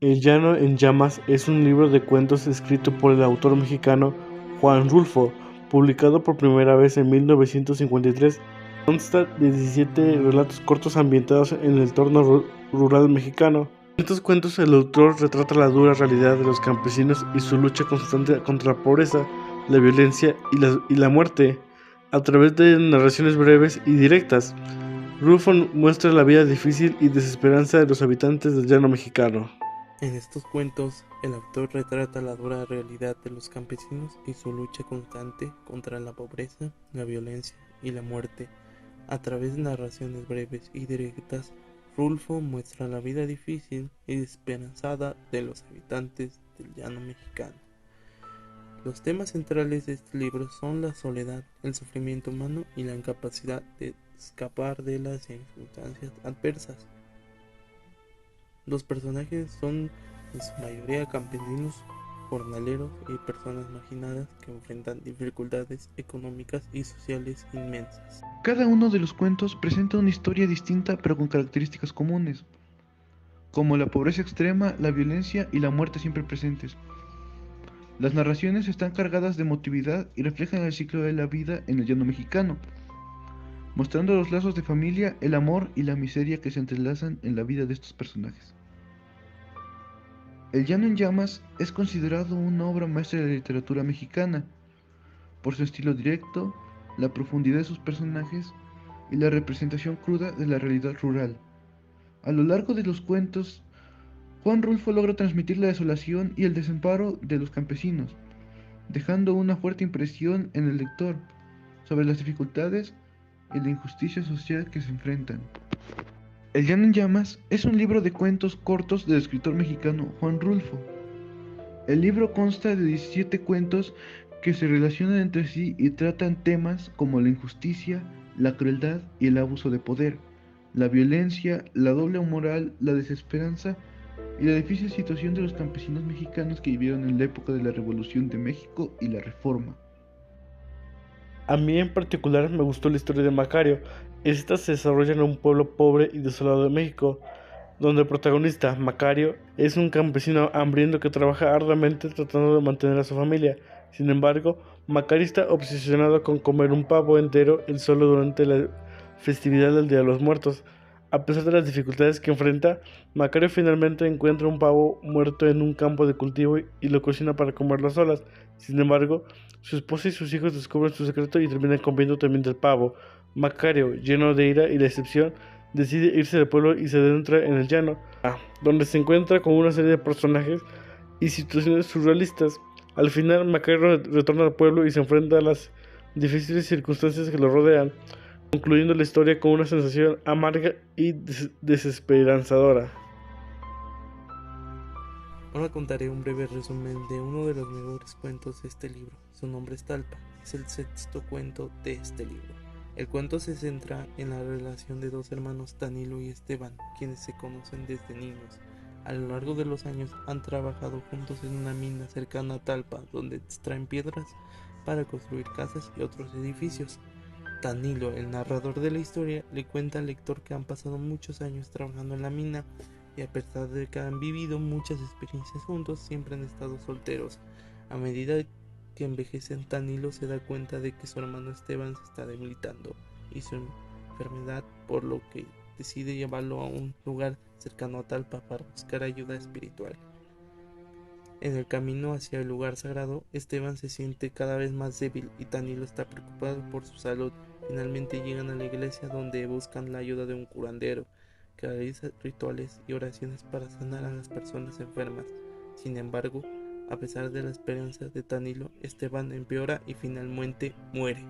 El llano en llamas es un libro de cuentos escrito por el autor mexicano Juan Rulfo, publicado por primera vez en 1953. Consta de 17 relatos cortos ambientados en el entorno rural mexicano. En estos cuentos el autor retrata la dura realidad de los campesinos y su lucha constante contra la pobreza, la violencia y la muerte, a través de narraciones breves y directas. Rulfo muestra la vida difícil y desesperanza de los habitantes del llano mexicano. En estos cuentos, el autor retrata la dura realidad de los campesinos y su lucha constante contra la pobreza, la violencia y la muerte. A través de narraciones breves y directas, Rulfo muestra la vida difícil y desesperanzada de los habitantes del llano mexicano. Los temas centrales de este libro son la soledad, el sufrimiento humano y la incapacidad de escapar de las circunstancias adversas. Los personajes son en su mayoría campesinos, jornaleros y personas marginadas que enfrentan dificultades económicas y sociales inmensas. Cada uno de los cuentos presenta una historia distinta pero con características comunes, como la pobreza extrema, la violencia y la muerte siempre presentes. Las narraciones están cargadas de emotividad y reflejan el ciclo de la vida en el llano mexicano, mostrando los lazos de familia, el amor y la miseria que se entrelazan en la vida de estos personajes. El llano en llamas es considerado una obra maestra de la literatura mexicana, por su estilo directo, la profundidad de sus personajes y la representación cruda de la realidad rural. A lo largo de los cuentos, Juan Rulfo logra transmitir la desolación y el desamparo de los campesinos, dejando una fuerte impresión en el lector sobre las dificultades y la injusticia social que se enfrentan. El llano en llamas es un libro de cuentos cortos del escritor mexicano Juan Rulfo. El libro consta de 17 cuentos que se relacionan entre sí y tratan temas como la injusticia, la crueldad y el abuso de poder, la violencia, la doble moral, la desesperanza y la difícil situación de los campesinos mexicanos que vivieron en la época de la Revolución de México y la Reforma. A mí en particular me gustó la historia de Macario. Esta se desarrolla en un pueblo pobre y desolado de México, donde el protagonista, Macario, es un campesino hambriento que trabaja arduamente tratando de mantener a su familia. Sin embargo, Macario está obsesionado con comer un pavo entero él solo durante la festividad del Día de los Muertos. A pesar de las dificultades que enfrenta, Macario finalmente encuentra un pavo muerto en un campo de cultivo y lo cocina para comerlo a solas. Sin embargo, su esposa y sus hijos descubren su secreto y terminan comiendo también del pavo. Macario, lleno de ira y decepción, decide irse del pueblo y se adentra en el llano, donde se encuentra con una serie de personajes y situaciones surrealistas. Al final, Macario retorna al pueblo y se enfrenta a las difíciles circunstancias que lo rodean, concluyendo la historia con una sensación amarga y desesperanzadora. Ahora contaré un breve resumen de uno de los mejores cuentos de este libro. Su nombre es Talpa, es el sexto cuento de este libro. El cuento se centra en la relación de dos hermanos, Danilo y Esteban, quienes se conocen desde niños. A lo largo de los años han trabajado juntos en una mina cercana a Talpa, donde extraen piedras para construir casas y otros edificios. Danilo, el narrador de la historia, le cuenta al lector que han pasado muchos años trabajando en la mina y a pesar de que han vivido muchas experiencias juntos, siempre han estado solteros. A medida que envejecen, Danilo se da cuenta de que su hermano Esteban se está debilitando y su enfermedad, por lo que decide llevarlo a un lugar cercano a Talpa para buscar ayuda espiritual. En el camino hacia el lugar sagrado, Esteban se siente cada vez más débil y Danilo está preocupado por su salud. Finalmente llegan a la iglesia donde buscan la ayuda de un curandero que realiza rituales y oraciones para sanar a las personas enfermas. Sin embargo, a pesar de la esperanza de Danilo, Esteban empeora y finalmente muere.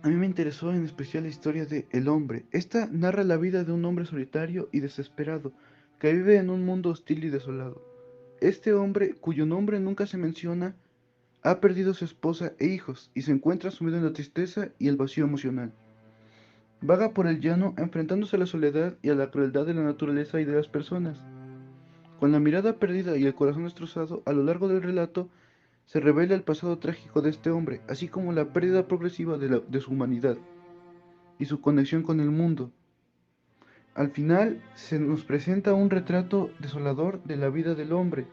A mí me interesó en especial la historia de El Hombre. Esta narra la vida de un hombre solitario y desesperado que vive en un mundo hostil y desolado. Este hombre, cuyo nombre nunca se menciona, ha perdido a su esposa e hijos y se encuentra sumido en la tristeza y el vacío emocional. Vaga por el llano enfrentándose a la soledad y a la crueldad de la naturaleza y de las personas. Con la mirada perdida y el corazón destrozado, a lo largo del relato se revela el pasado trágico de este hombre, así como la pérdida progresiva de su humanidad y su conexión con el mundo. Al final se nos presenta un retrato desolador de la vida del hombre,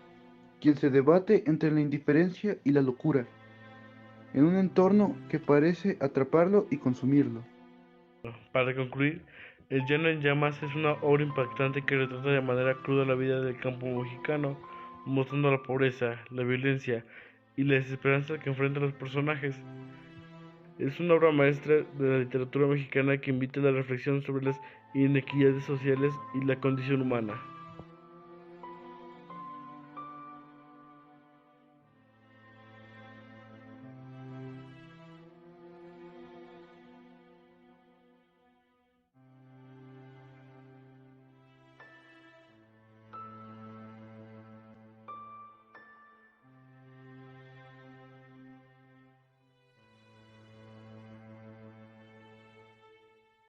quien se debate entre la indiferencia y la locura, en un entorno que parece atraparlo y consumirlo. Para concluir, El Llano en Llamas es una obra impactante que retrata de manera cruda la vida del campo mexicano, mostrando la pobreza, la violencia y la desesperanza que enfrentan los personajes. Es una obra maestra de la literatura mexicana que invita a la reflexión sobre las inequidades sociales y la condición humana.